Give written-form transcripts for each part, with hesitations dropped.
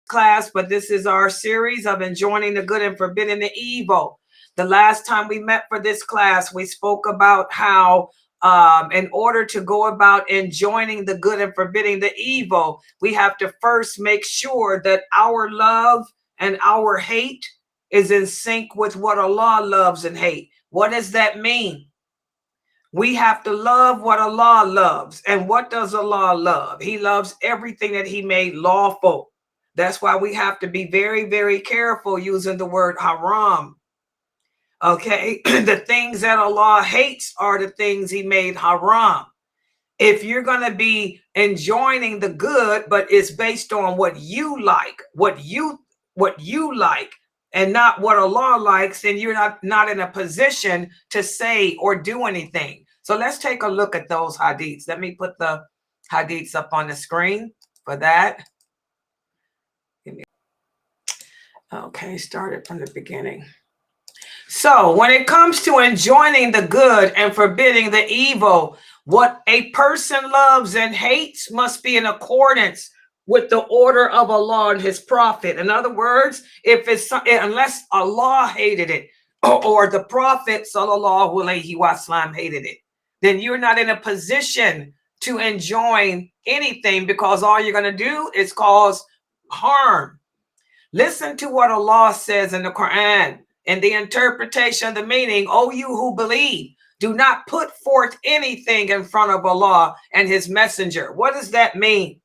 class, but this is our series of enjoining the good and forbidding the evil. The last time we met for this class, we spoke about how in order to go about enjoining the good and forbidding the evil, we have to first make sure that our love and our hate is in sync with what Allah loves and hate. What does that mean? We have to love what Allah loves. And what does Allah love? He loves everything that he made lawful. That's why we have to be very, very careful using the word haram. Okay, the things that Allah hates are the things he made haram. If you're going to be enjoining the good, but it's based on what you like, what you like, and not what Allah likes, then you're not in a position to say or do anything. So let's take a look at those hadiths. Let me put the hadiths up on the screen for that. Okay, started from the beginning. So when it comes to enjoining the good and forbidding the evil, what a person loves and hates must be in accordance with the order of Allah and his prophet. In other words, unless Allah hated it or the prophet sallallahu alaihi wasallam hated it, then you're not in a position to enjoin anything, because all you're going to do is cause harm. Listen to what Allah says in the Quran in the interpretation of the meaning. O you who believe, do not put forth anything in front of Allah and his messenger. What does that mean?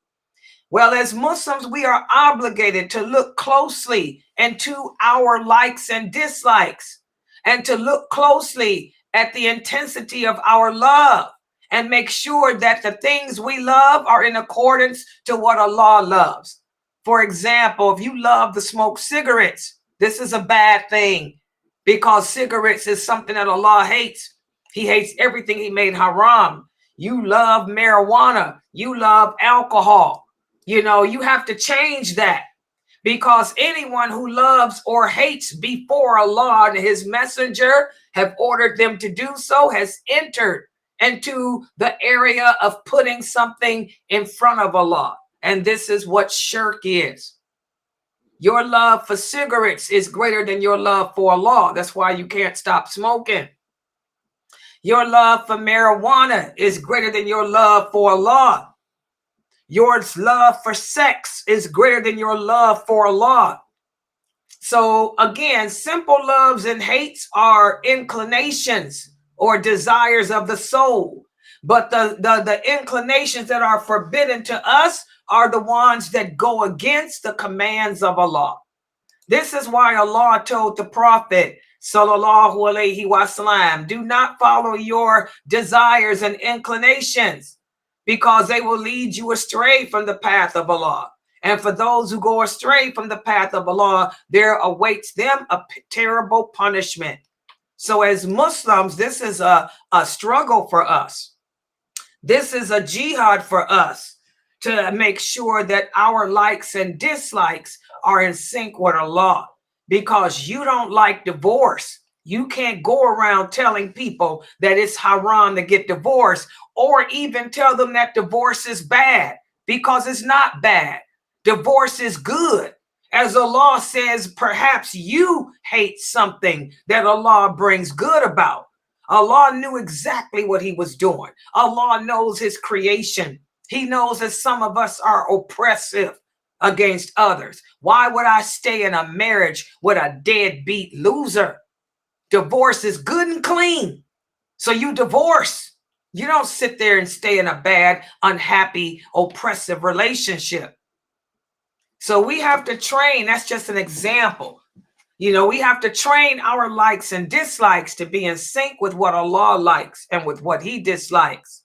Well, as Muslims, we are obligated to look closely into our likes and dislikes, and to look closely at the intensity of our love, and make sure that the things we love are in accordance to what Allah loves. For example, if you love to smoke cigarettes, this is a bad thing, because cigarettes is something that Allah hates. He hates everything he made haram. You love marijuana, you love alcohol. You have to change that, because anyone who loves or hates before Allah and his messenger have ordered them to do so has entered into the area of putting something in front of Allah. And this is what shirk is. Your love for cigarettes is greater than your love for Allah. That's why you can't stop smoking. Your love for marijuana is greater than your love for Allah. Your love for sex is greater than your love for Allah. So again, simple loves and hates are inclinations or desires of the soul. But the inclinations that are forbidden to us are the ones that go against the commands of Allah. This is why Allah told the Prophet sallallahu alaihi wasallam, do not follow your desires and inclinations, because they will lead you astray from the path of Allah. And for those who go astray from the path of Allah, there awaits them a terrible punishment. So as Muslims, this is a struggle for us. This is a jihad for us to make sure that our likes and dislikes are in sync with Allah. Because you don't like divorce, you can't go around telling people that it's haram to get divorced, or even tell them that divorce is bad, because it's not bad. Divorce is good. As Allah says, perhaps you hate something that Allah brings good about. Allah knew exactly what he was doing. Allah knows his creation. He knows that some of us are oppressive against others. Why would I stay in a marriage with a deadbeat loser? Divorce is good and clean. So you divorce. You don't sit there and stay in a bad, unhappy, oppressive relationship. So we have to train. That's just an example. We have to train our likes and dislikes to be in sync with what Allah likes and with what he dislikes.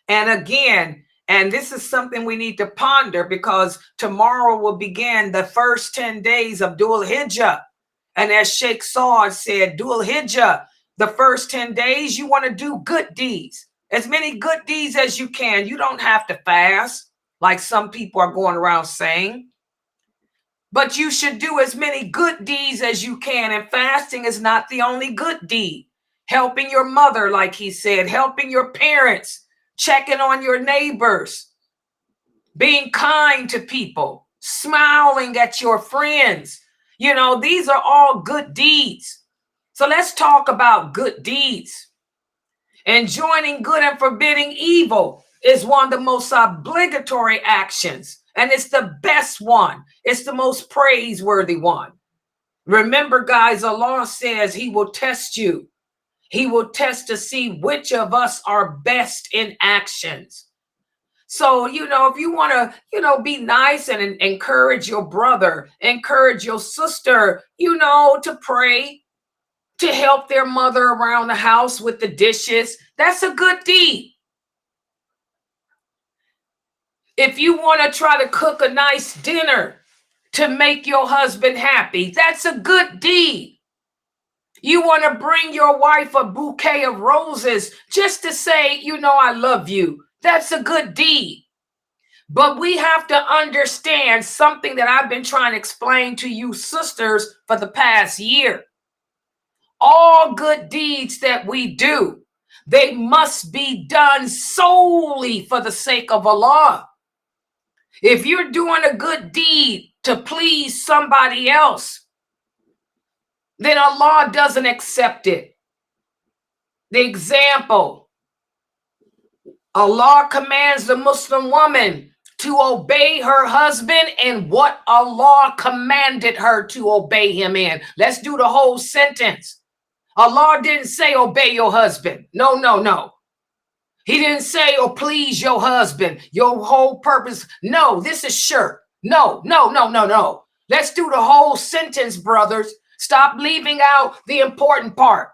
And again, and this is something we need to ponder, because tomorrow will begin the first 10 days of Dhul Hijjah. And as Sheikh Saud said, Dhul Hijjah, the first 10 days, you want to do good deeds. As many good deeds as you can. You don't have to fast, like some people are going around saying. But you should do as many good deeds as you can. And fasting is not the only good deed. Helping your mother, like he said, helping your parents, checking on your neighbors, being kind to people, smiling at your friends. These are all good deeds. So let's talk about good deeds. Enjoining good and forbidding evil is one of the most obligatory actions, and it's the best one. It's the most praiseworthy one. Remember, guys, Allah says he will test you. He will test to see which of us are best in actions. So, if you want to, be nice and encourage your brother, encourage your sister, to pray, to help their mother around the house with the dishes, that's a good deed. If you want to try to cook a nice dinner to make your husband happy, that's a good deed. You want to bring your wife a bouquet of roses just to say, I love you. That's a good deed. But we have to understand something that I've been trying to explain to you sisters for the past year. All good deeds that we do, they must be done solely for the sake of Allah. If you're doing a good deed to please somebody else, then Allah doesn't accept it. The example, Allah commands the Muslim woman to obey her husband and what Allah commanded her to obey him in. Let's do the whole sentence. Allah didn't say obey your husband. No. He didn't say, oh, please your husband, your whole purpose. No, this is shirk. No. Let's do the whole sentence, brothers. Stop leaving out the important part.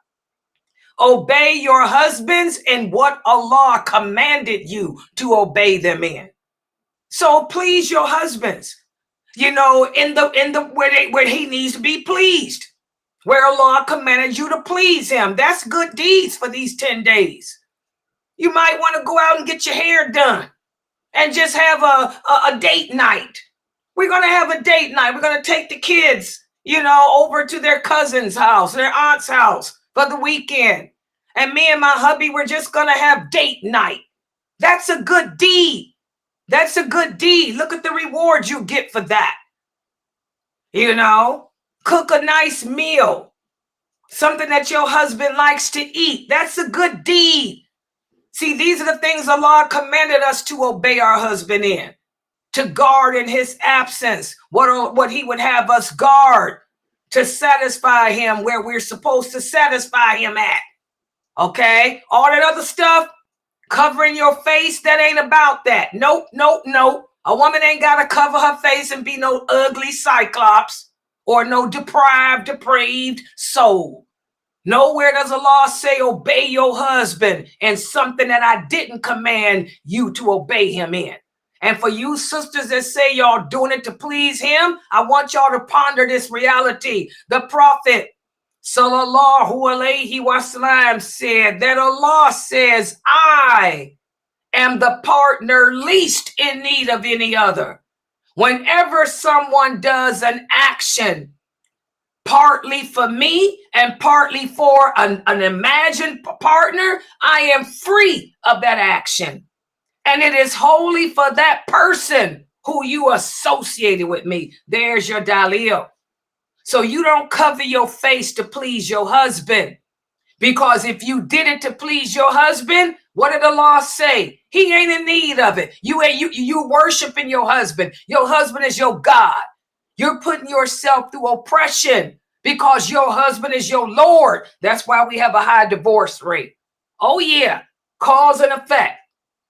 Obey your husbands and what Allah commanded you to obey them in. So please your husbands, in the where he needs to be pleased, where Allah commanded you to please him. That's good deeds for these 10 days. You might want to go out and get your hair done and just have a date night. We're going to have a date night. We're going to take the kids, over to their cousin's house, their aunt's house for the weekend. And me and my hubby, we're just going to have date night. That's a good deed. That's a good deed. Look at the reward you get for that. Cook a nice meal, something that your husband likes to eat. That's a good deed. See, these are the things Allah commanded us to obey our husband in, to guard in his absence, what he would have us guard, to satisfy him where we're supposed to satisfy him at. Okay? All that other stuff, covering your face, that ain't about that. Nope. A woman ain't got to cover her face and be no ugly cyclops or no depraved soul. Nowhere does Allah say obey your husband in something that I didn't command you to obey him in. And for you sisters that say y'all doing it to please him, I want y'all to ponder this reality. The Prophet Sallallahu Alaihi Wasallam said that Allah says, I am the partner least in need of any other. Whenever someone does an action partly for me and partly for an imagined partner, I am free of that action. And it is wholly for that person who you associated with me. There's your dalil. So you don't cover your face to please your husband. Because if you did it to please your husband, what did Allah say? He ain't in need of it. You worshiping your husband. Your husband is your God. You're putting yourself through oppression because your husband is your Lord. That's why we have a high divorce rate. Oh yeah, cause and effect.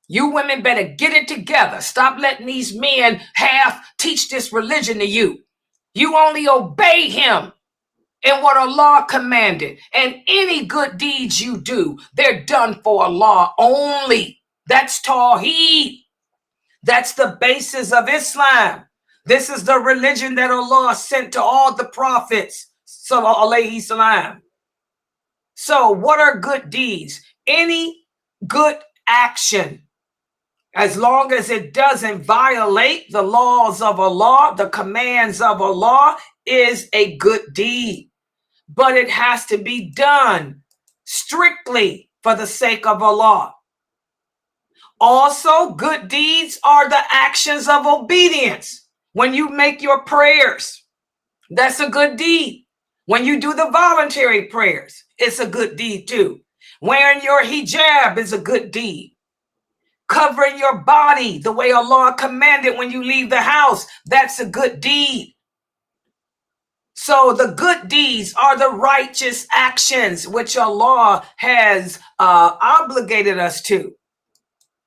You women better get it together. Stop letting these men half teach this religion to you. You only obey him in what Allah commanded. And any good deeds you do, they're done for Allah only. That's Tawheed. That's the basis of Islam. This is the religion that Allah sent to all the prophets. Sallallahu Alaihi Wasallam. So what are good deeds? Any good action, as long as it doesn't violate the laws of Allah, the commands of Allah, is a good deed. But it has to be done strictly for the sake of Allah. Also, good deeds are the actions of obedience. When you make your prayers, that's a good deed. When you do the voluntary prayers, it's a good deed too. Wearing your hijab is a good deed. Covering your body the way Allah commanded when you leave the house, that's a good deed. So the good deeds are the righteous actions which Allah has obligated us to.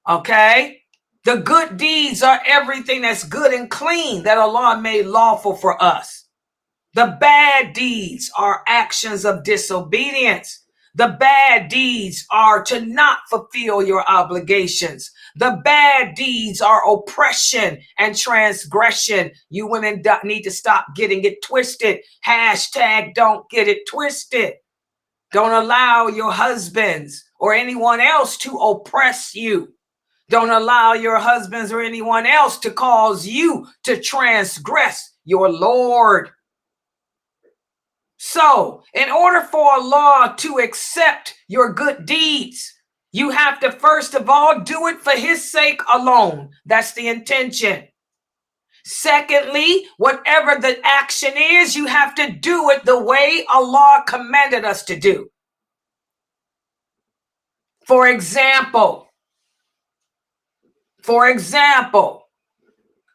Okay? The good deeds are everything that's good and clean that Allah made lawful for us. The bad deeds are actions of disobedience. The bad deeds are to not fulfill your obligations. The bad deeds are oppression and transgression. You women need to stop getting it twisted. Hashtag don't get it twisted. Don't allow your husbands or anyone else to oppress you. Don't allow your husbands or anyone else to cause you to transgress your Lord. So, in order for Allah to accept your good deeds, you have to first of all do it for His sake alone. That's the intention. Secondly, whatever the action is, you have to do it the way Allah commanded us to do. For example,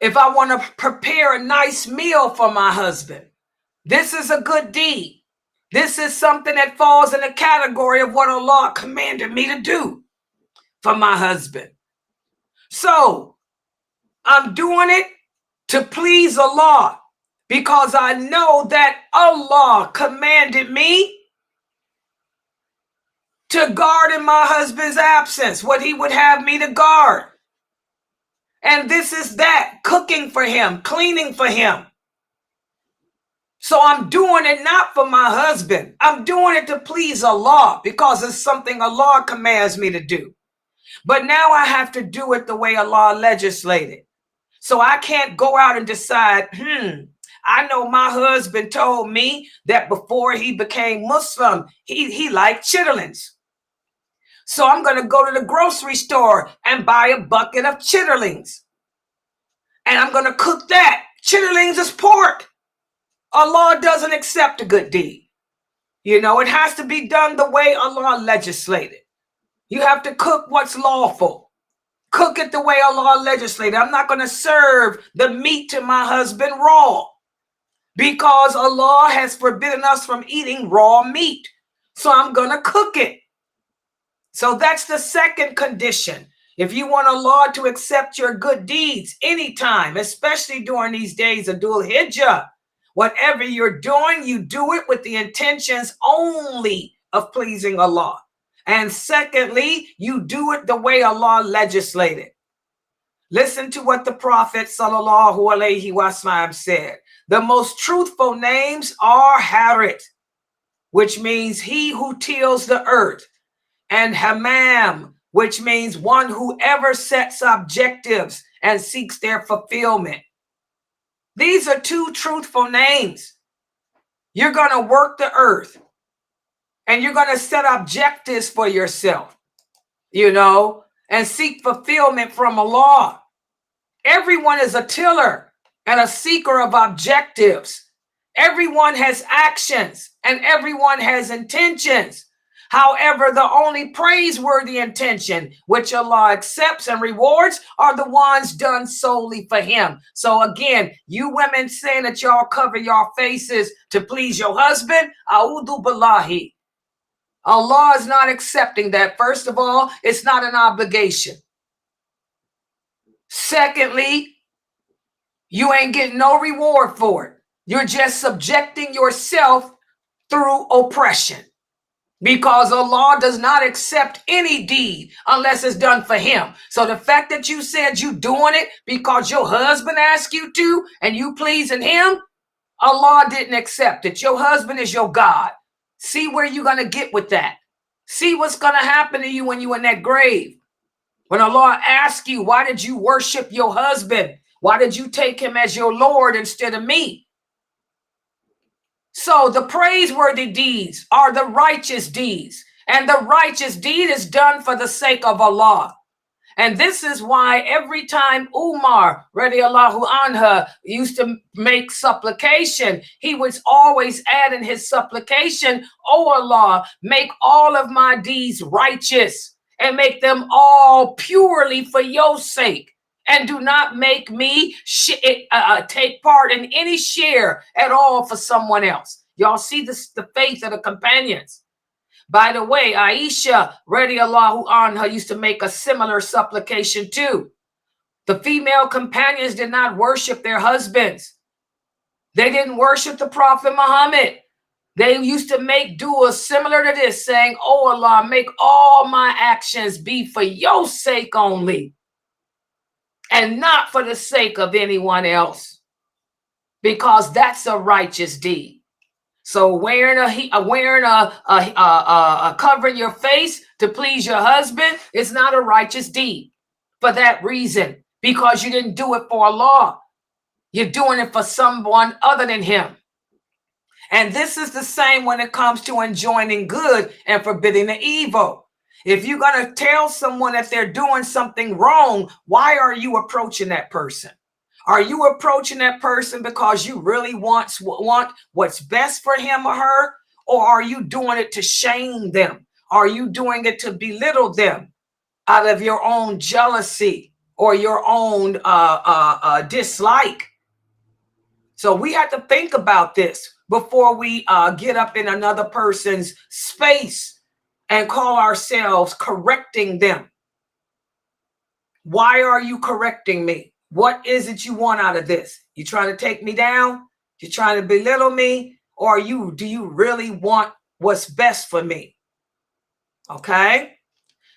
if I want to prepare a nice meal for my husband, this is a good deed. This is something that falls in the category of what Allah commanded me to do for my husband. So I'm doing it to please Allah because I know that Allah commanded me to guard in my husband's absence what He would have me to guard. And this is that, cooking for him, cleaning for him. So I'm doing it not for my husband. I'm doing it to please Allah because it's something Allah commands me to do. But now I have to do it the way Allah legislated. So I can't go out and decide, I know my husband told me that before he became Muslim, he liked chitterlings. So I'm going to go to the grocery store and buy a bucket of chitterlings. And I'm going to cook that. Chitterlings is pork. Allah doesn't accept a good deed. You know, it has to be done the way Allah legislated. You have to cook what's lawful. Cook it the way Allah legislated. I'm not going to serve the meat to my husband raw because Allah has forbidden us from eating raw meat. So I'm going to cook it. So that's the second condition. If you want Allah to accept your good deeds anytime, especially during these days of Dhul Hijjah, whatever you're doing, you do it with the intentions only of pleasing Allah. And secondly, you do it the way Allah legislated. Listen to what the Prophet ﷺ said. The most truthful names are Harit, which means he who tills the earth, and Hamam, which means one who ever sets objectives and seeks their fulfillment. These are two truthful names. You're going to work the earth and you're going to set objectives for yourself, you know, and seek fulfillment from Allah. Everyone is a tiller and a seeker of objectives. Everyone has actions and everyone has intentions. However, the only praiseworthy intention which Allah accepts and rewards are the ones done solely for Him. So again, you women saying that y'all cover your faces to please your husband, a'udhu billahi. Allah is not accepting that. First of all, it's not an obligation. Secondly, you ain't getting no reward for it. You're just subjecting yourself through oppression. Because Allah does not accept any deed unless it's done for Him. So the fact that you said you doing it because your husband asked you to and you pleasing him, Allah didn't accept it. Your husband is your God. See where you're going to get with that. See what's going to happen to you when you're in that grave. When Allah asks you, why did you worship your husband? Why did you take him as your Lord instead of me? So the praiseworthy deeds are the righteous deeds. And the righteous deed is done for the sake of Allah. And this is why every time Umar, radiallahu anha, used to make supplication, he was always add in his supplication, "Oh Allah, make all of my deeds righteous and make them all purely for your sake. And do not make me take part in any share at all for someone else." Y'all see this, the faith of the companions. By the way, Aisha radiallahu anha used to make a similar supplication too. The female companions did not worship their husbands. They didn't worship the Prophet Muhammad. They used to make dua similar to this, saying, "Oh Allah, make all my actions be for your sake only, and not for the sake of anyone else, because that's a righteous deed." So wearing covering your face to please your husband is not a righteous deed for that reason, because you didn't do it for Allah. You're doing it for someone other than him. And this is the same when it comes to enjoining good and forbidding the evil. If you're going to tell someone that they're doing something wrong, why are you approaching that person? Are you approaching that person because you really want what's best for him or her? Or are you doing it to shame them? Are you doing it to belittle them out of your own jealousy or your own dislike? So we have to think about this before we get up in another person's space and call ourselves correcting them. Why are you correcting me? What is it you want out of this? You trying to take me down? You trying to belittle me? Or do you really want what's best for me? Okay.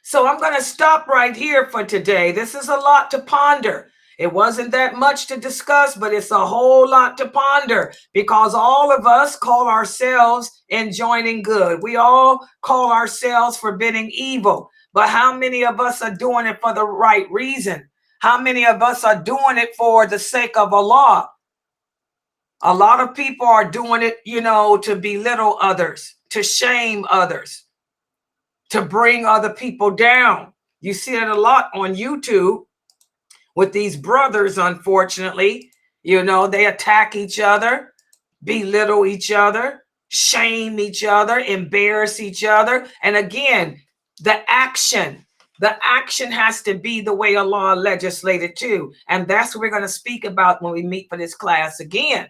So I'm going to stop right here for today. This is a lot to ponder. It wasn't that much to discuss, but it's a whole lot to ponder, because all of us call ourselves enjoining good. We all call ourselves forbidding evil. But how many of us are doing it for the right reason? How many of us are doing it for the sake of Allah? A lot of people are doing it, to belittle others, to shame others, to bring other people down. You see it a lot on YouTube with these brothers, unfortunately. They attack each other, belittle each other, shame each other, embarrass each other. And again, the action has to be the way Allah legislated too. And that's what we're going to speak about when we meet for this class again.